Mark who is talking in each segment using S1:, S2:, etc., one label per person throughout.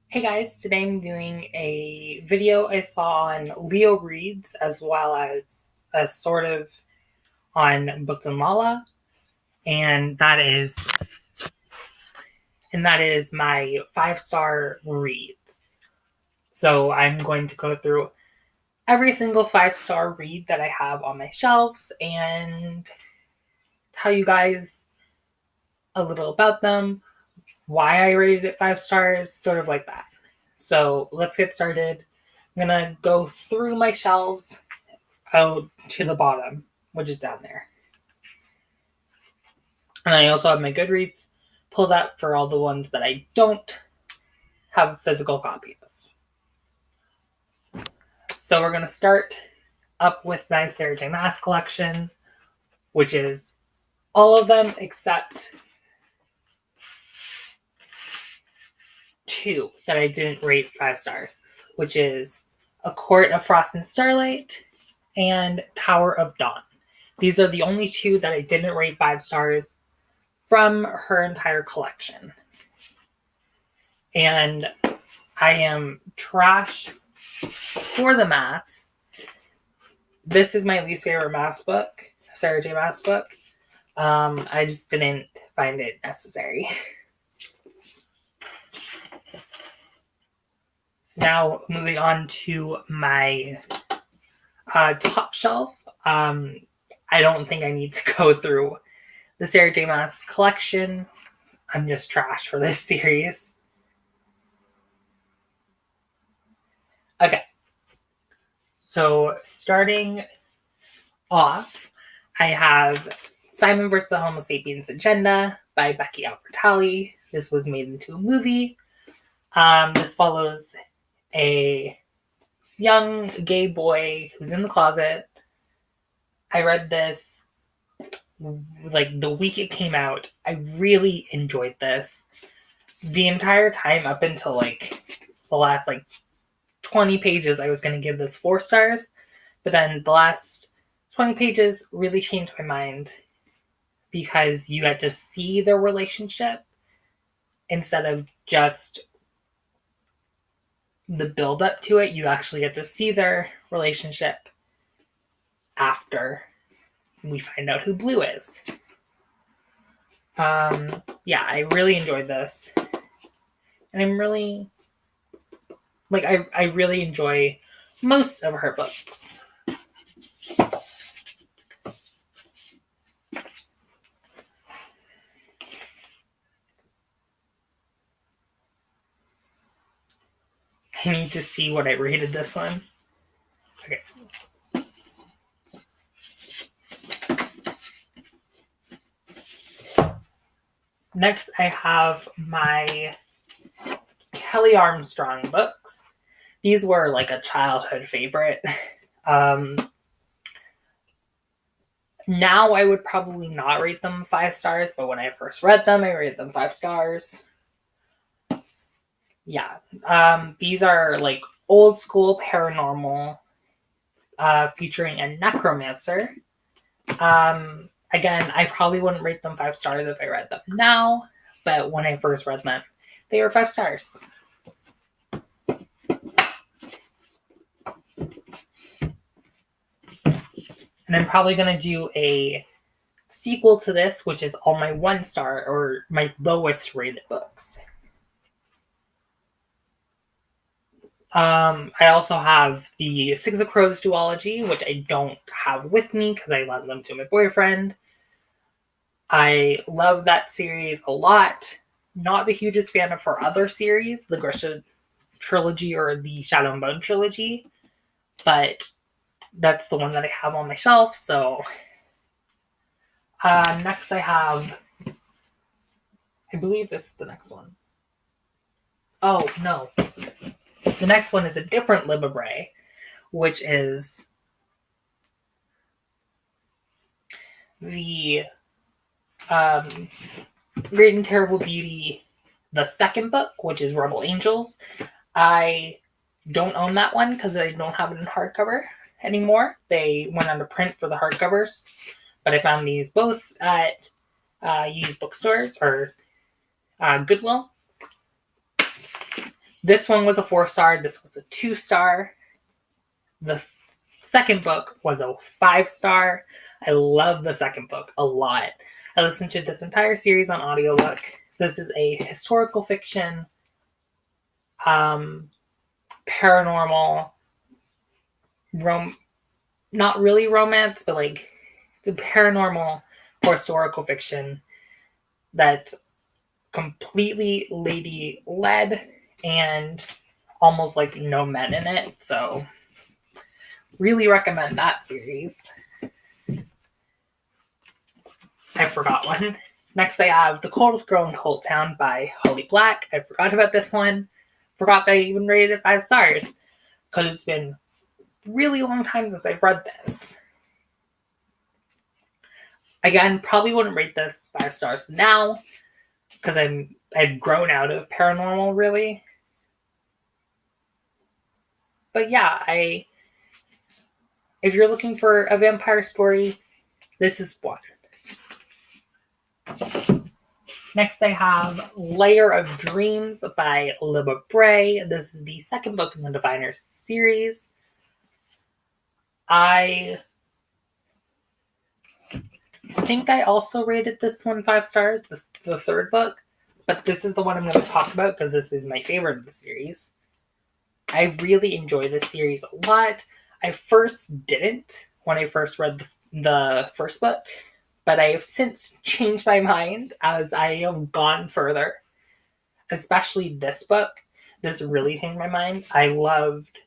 S1: Hey guys, today I'm doing a video I saw on Leo Reads as well as a sort of on Books and Lala, and that is my 5-star reads. So I'm going to go through every single 5-star read that I have on my shelves and tell you guys a little about them, why I rated it 5 stars, sort of like that. So let's get started. I'm gonna go through my shelves out to the bottom, which is down there. And I also have my Goodreads pulled up for all the ones that I don't have a physical copy of. So we're gonna start up with my Sarah J. Maas collection, which is all of them except 2 that I didn't rate 5 stars, which is A Court of Frost and Starlight and Tower of Dawn. These are the only 2 that I didn't rate 5 stars from her entire collection. And I am trash for the Maas. This is my least favorite Maas book, Sarah J. Maas book. I just didn't find it necessary. Now, moving on to my top shelf. I don't think I need to go through the Sarah J. Maas collection. I'm just trash for this series. Okay. So, starting off, I have Simon vs. the Homo Sapiens Agenda by Becky Albertalli. This was made into a movie. This follows a young gay boy who's in the closet. I read this like the week it came out. I really enjoyed this. The entire time up until like the last 20 pages, I was going to give this 4 stars. But then the last 20 pages really changed my mind because you get to see their relationship instead of just the build up to it. You actually get to see their relationship after we find out who Blue is. Yeah, I really enjoyed this. And I'm really I really enjoy most of her books. I need to see what I rated this one. Okay. Next, I have my Kelly Armstrong books. These were like a childhood favorite. Now I would probably not rate them 5 stars, but when I first read them, I rated them 5 stars. Yeah. These are like old school paranormal, featuring a necromancer. Again, I probably wouldn't rate them 5 stars if I read them now, but when I first read them, they were 5 stars. And I'm probably going to do a sequel to this, which is all my 1 star or my lowest rated books. I also have the Six of Crows duology, which I don't have with me because I lent them to my boyfriend. I love that series a lot. Not the hugest fan of her other series, the Grisha trilogy or the Shadow and Bone trilogy, but that's the one that I have on my shelf. So next I have, I believe this is the next one. Oh, no. The next one is a different Libba Bray, which is the Great and Terrible Beauty, the second book, which is Rebel Angels. I don't own that one because I don't have it in hardcover anymore. They went out of print for the hardcovers, but I found these both at used bookstores or Goodwill. This one was a 4-star. This was a 2-star. The second book was a 5-star. I love the second book a lot. I listened to this entire series on audiobook. This is a historical fiction, paranormal, not really romance, but like it's a paranormal historical fiction that's completely lady led and almost like no men in it. So really recommend that series. I forgot one. Next I have The Coldest Girl in Cold Town by Holly Black. I forgot about this one. Forgot that I even rated it 5 stars because it's been a really long time since I've read this. Again, probably wouldn't rate this 5 stars now because I've grown out of paranormal really. But yeah, if you're looking for a vampire story, this is one. Next I have Layer of Dreams by Libba Bray. This is the second book in the Diviners series. I think I also rated this one 5 stars, the third book, but this is the one I'm going to talk about because this is my favorite of the series. I really enjoy this series a lot. I first didn't when I first read the first book, but I have since changed my mind as I have gone further. Especially this book. This really changed my mind. I loved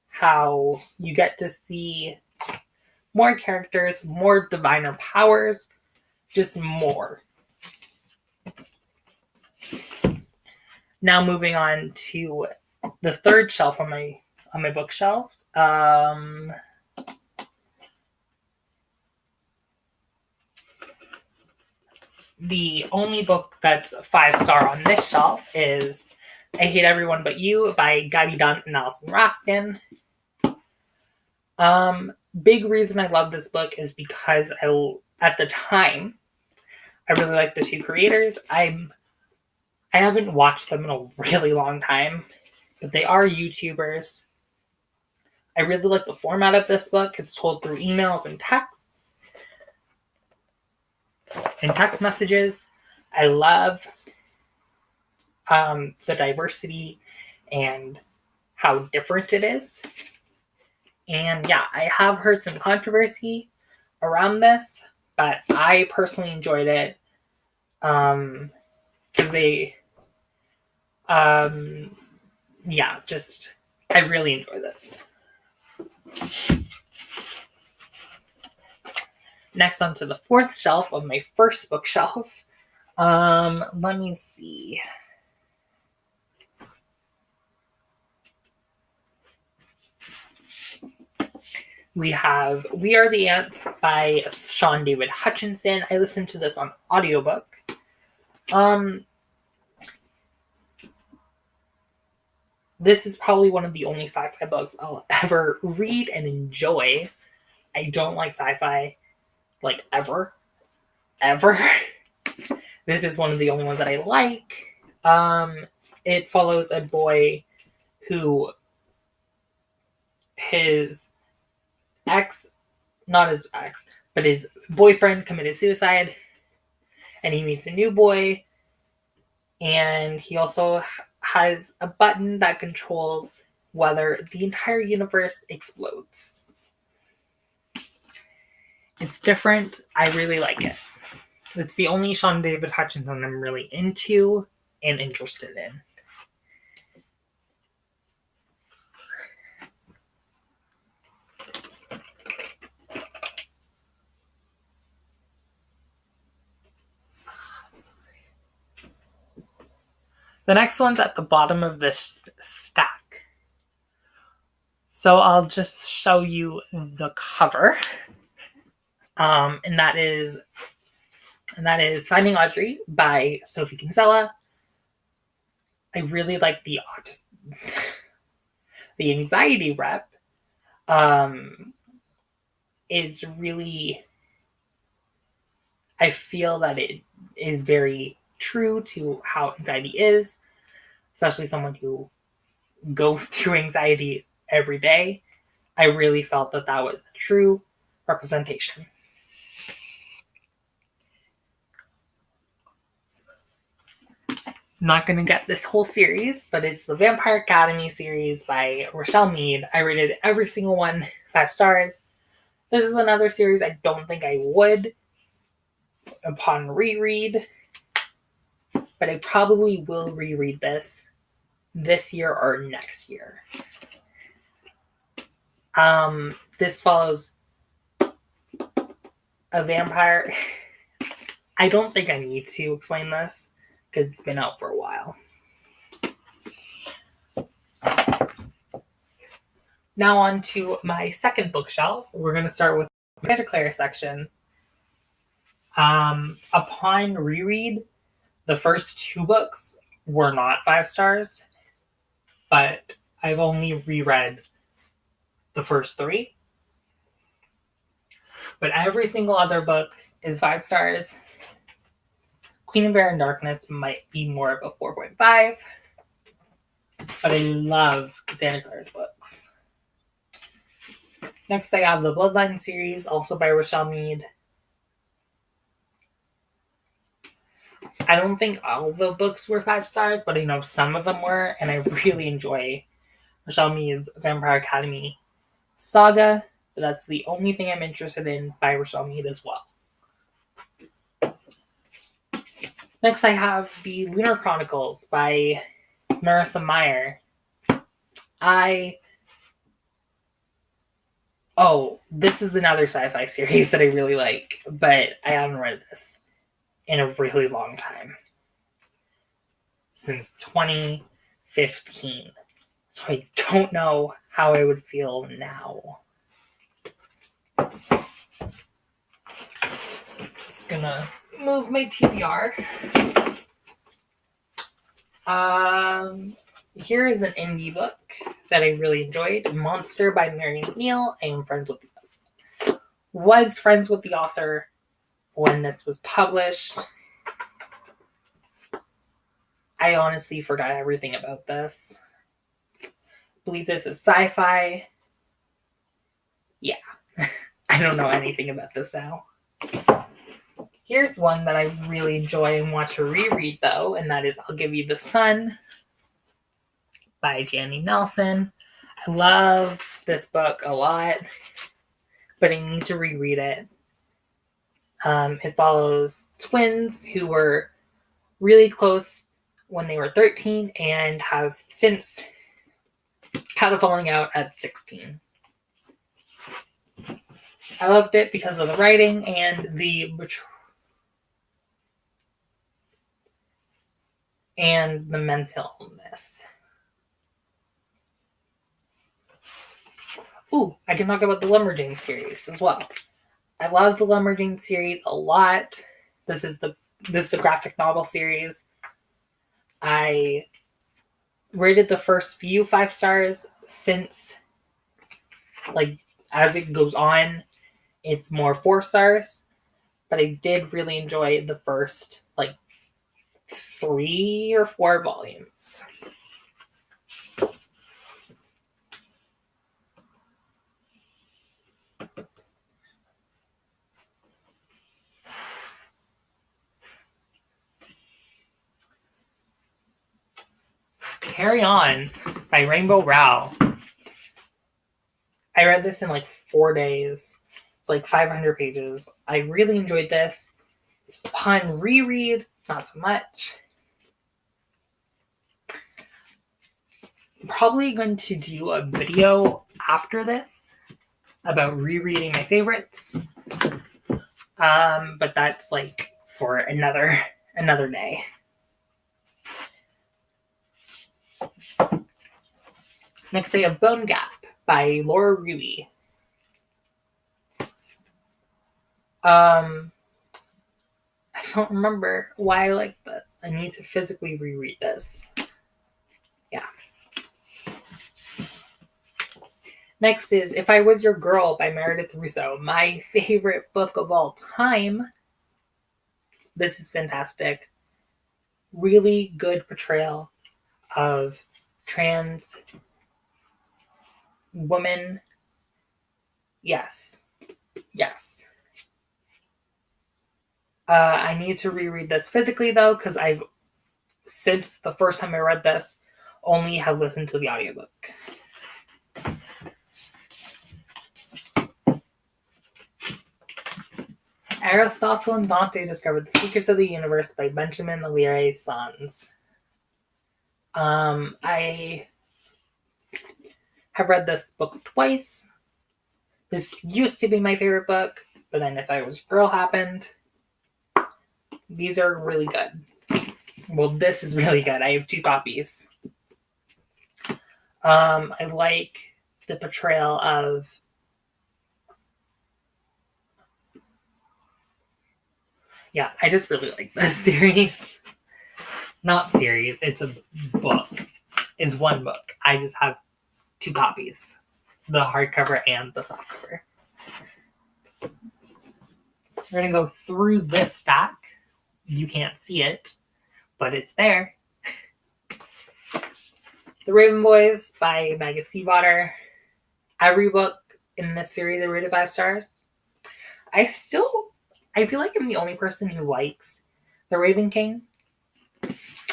S1: how you get to see more characters, more diviner powers, just more. Now moving on to the third shelf on my bookshelves. The only book that's 5 star on this shelf is I Hate Everyone But You by Gabby Dunn and Alison Raskin. Big reason I love this book is because at the time, I really liked the two creators. I haven't watched them in a really long time, but they are YouTubers. I really like the format of this book. It's told through emails and texts. And text messages. I love the diversity and how different it is. And yeah, I have heard some controversy around this, but I personally enjoyed it because they, I really enjoy this. Next onto the fourth shelf of my first bookshelf. Let me see. We have We Are the Ants by Sean David Hutchinson. I listened to this on audiobook. This is probably one of the only sci-fi books I'll ever read and enjoy. I don't like sci-fi, like, ever. This is one of the only ones that I like. It follows a boy who his boyfriend committed suicide, and he meets a new boy, and he also has a button that controls whether the entire universe explodes. It's different. I really like it. It's the only Sean David Hutchinson I'm really into and interested in. The next one's at the bottom of this stack. So I'll just show you the cover. And that is Finding Audrey by Sophie Kinsella. I really like the anxiety rep. It's really, I feel that it is very true to how anxiety is. especially someone who goes through anxiety every day, I really felt that that was a true representation. I'm not going to get this whole series, but it's the Vampire Academy series by Rochelle Mead. I rated every single one 5 stars. This is another series I don't think I would upon reread, but I probably will reread this year or next year. This follows a vampire. I don't think I need to explain this because it's been out for a while. Now on to my second bookshelf. We're going to start with the Santa Clara section. Upon reread, the first 2 books were not 5 stars, but I've only reread the first 3. But every single other book is 5 stars. Queen of Air and Darkness might be more of a 4.5, but I love Santa Clara's books. Next, I have the Bloodline series, also by Rochelle Mead. I don't think all of the books were 5 stars, but I know some of them were, and I really enjoy Rochelle Mead's Vampire Academy saga. But that's the only thing I'm interested in by Rochelle Mead as well. Next, I have the Lunar Chronicles by Marissa Meyer. This is another sci-fi series that I really like, but I haven't read this in a really long time. Since 2015. So I don't know how I would feel now. Just gonna move my TBR. Here is an indie book that I really enjoyed. Monster by Mary McNeil. I am was friends with the author when this was published. I honestly forgot everything about this. I believe this is sci-fi. Yeah. I don't know anything about this now. Here's one that I really enjoy and want to reread, though, and that is I'll Give You the Sun by Janny Nelson. I love this book a lot, but I need to reread it. It follows twins who were really close when they were 13 and have since had a falling out at 16. I loved it because of the writing and the mental illness. Ooh, I can talk about the Lumberjane series as well. I love the Lumberjane series a lot. This is the graphic novel series. I rated the first few 5 stars. Since, as it goes on, it's more 4 stars. But I did really enjoy the first, 3 or 4 volumes. Carry On by Rainbow Rowell. I read this in 4 days. It's 500 pages. I really enjoyed this. Upon reread, not so much. I'm probably going to do a video after this about rereading my favorites. But that's for another day. Next, I have Bone Gap by Laura Ruby. I don't remember why I like this. I need to physically reread this. Yeah. Next is If I Was Your Girl by Meredith Russo. My favorite book of all time. This is fantastic. Really good portrayal of trans women. Yes. I need to reread this physically though, because I've, since the first time I read this, only have listened to the audiobook. Aristotle and Dante discovered the secrets of the universe by Benjamin Alire Sons. I have read this book twice. This used to be my favorite book, but then If I Was a Girl happened. These are really good. Well, this is really good. I have 2 copies. I like the portrayal of I just really like this series. Not series, it's a book. It's one book. I just have 2 copies. The hardcover and the softcover. We're going to go through this stack. You can't see it, but it's there. The Raven Boys by Maggie Stiefvater. Every book in this series I rated 5 stars. I feel like I'm the only person who likes The Raven King.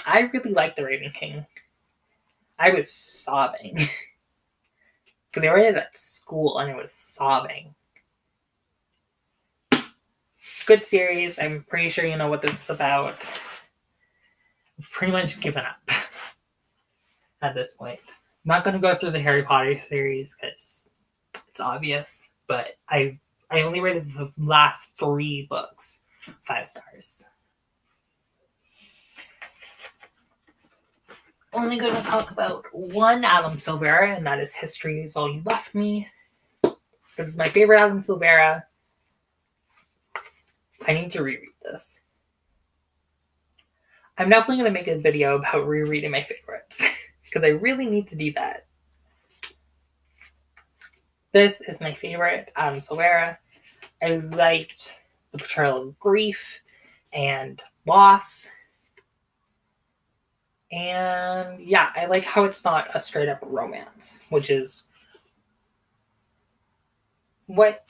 S1: I really like The Raven King. I was sobbing. Because I read it at school and I was sobbing. Good series. I'm pretty sure you know what this is about. I've pretty much given up at this point. I'm not going to go through the Harry Potter series because it's obvious, but I only rated the last 3 books 5 stars. Only going to talk about one Adam Silvera, and that is History Is All You Left Me. This is my favorite Adam Silvera. I need to reread this. I'm definitely going to make a video about rereading my favorites, because I really need to do that. This is my favorite Adam Silvera. I liked the portrayal of grief and loss. And yeah, I like how it's not a straight up romance, which is what...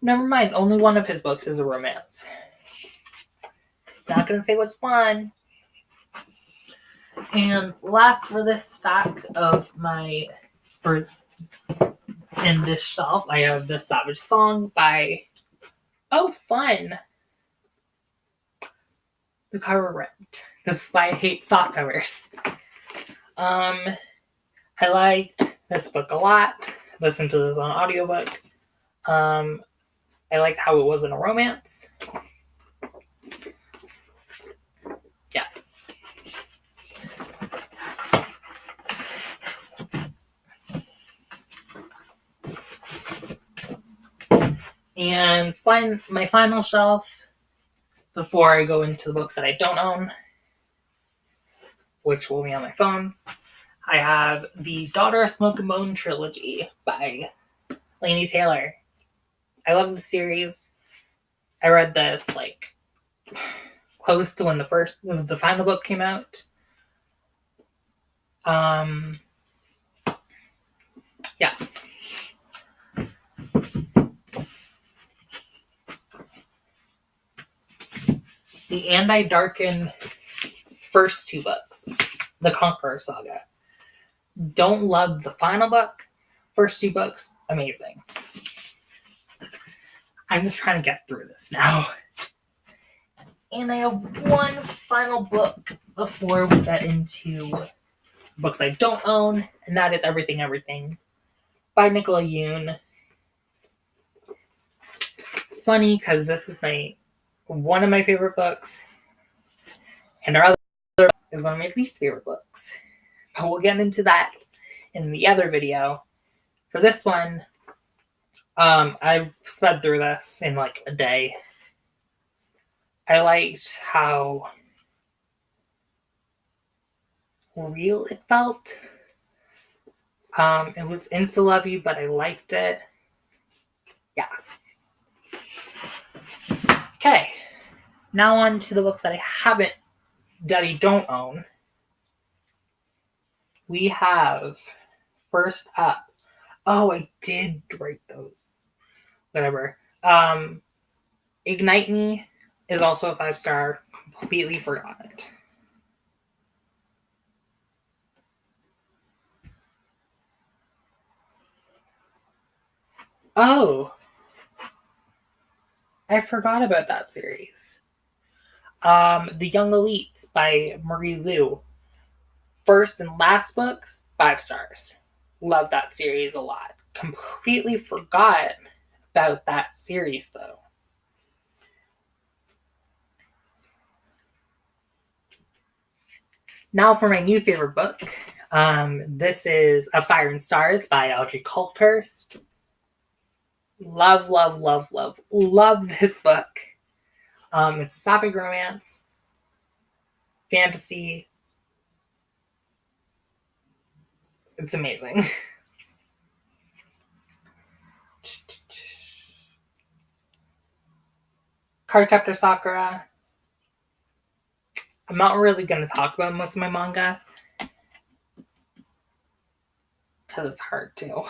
S1: Never mind, only one of his books is a romance. Not going to say which one. And last for this stack of in this shelf, I have The Savage Song by... Oh, fun! The cover ripped. This is why I hate soft covers. I liked this book a lot. Listened to this on audiobook. I liked how it wasn't a romance. Yeah. And my final shelf, before I go into the books that I don't own, which will be on my phone, I have the Daughter of Smoke and Bone trilogy by Laini Taylor. I love the series. I read this close to when the final book came out. Yeah. The Andi Darkin first 2 books, the Conqueror Saga. Don't love the final book. First 2 books, amazing. I'm just trying to get through this now. And I have one final book before we get into books I don't own, and that is Everything, Everything by Nicola Yoon. It's funny because this is one of my favorite books, and our other is one of my least favorite books. But we'll get into that in the other video. For this one, I sped through this in a day. I liked how real it felt. It was insta-love-you, but I liked it. Yeah. Okay. Now on to the books that I don't own. we have first up. Oh, I did write those. Whatever. Ignite Me is also a 5-star. Completely forgot it. Oh, I forgot about that series. The Young Elites by Marie Lu. First and last books, 5 stars. Love that series a lot. Completely forgot about that series though. Now for my new favorite book. This is A Fire and Stars by Audrey Coulthurst. Love, love, love, love, love this book. It's a sapphic romance, fantasy. It's amazing. Cardcaptor Sakura. I'm not really going to talk about most of my manga because it's hard to.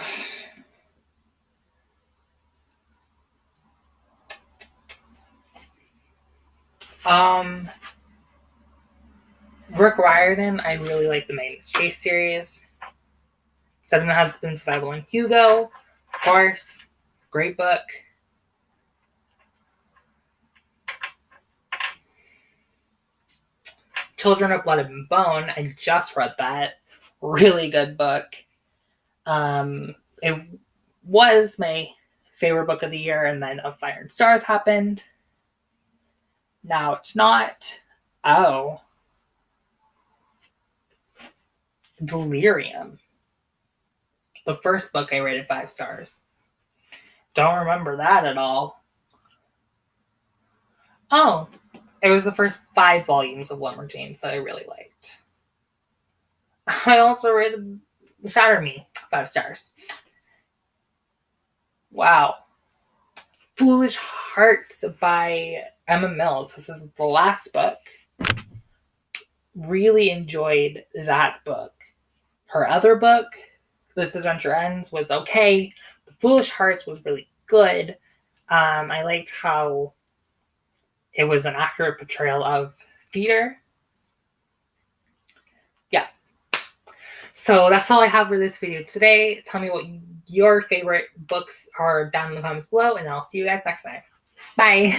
S1: Rick Riordan, I really like the Magnus Chase series. Seven Husbands of Evelyn Hugo, of course. Great book. Children of Blood and Bone, I just read that. Really good book. It was my favorite book of the year, and then A Fire and Stars happened. Now it's not. Oh. Delirium. The first book I rated 5 stars. Don't remember that at all. Oh, it was the first 5 volumes of Lumberjanes that I really liked. I also rated Shatter Me 5 stars. Wow. Foolish Hearts by Emma Mills. This is the last book. Really enjoyed that book. Her other book, This Adventure Ends, was okay. The Foolish Hearts was really good. I liked how it was an accurate portrayal of theater. Yeah. So that's all I have for this video today. Tell me what your favorite books are down in the comments below, and I'll see you guys next time. Bye!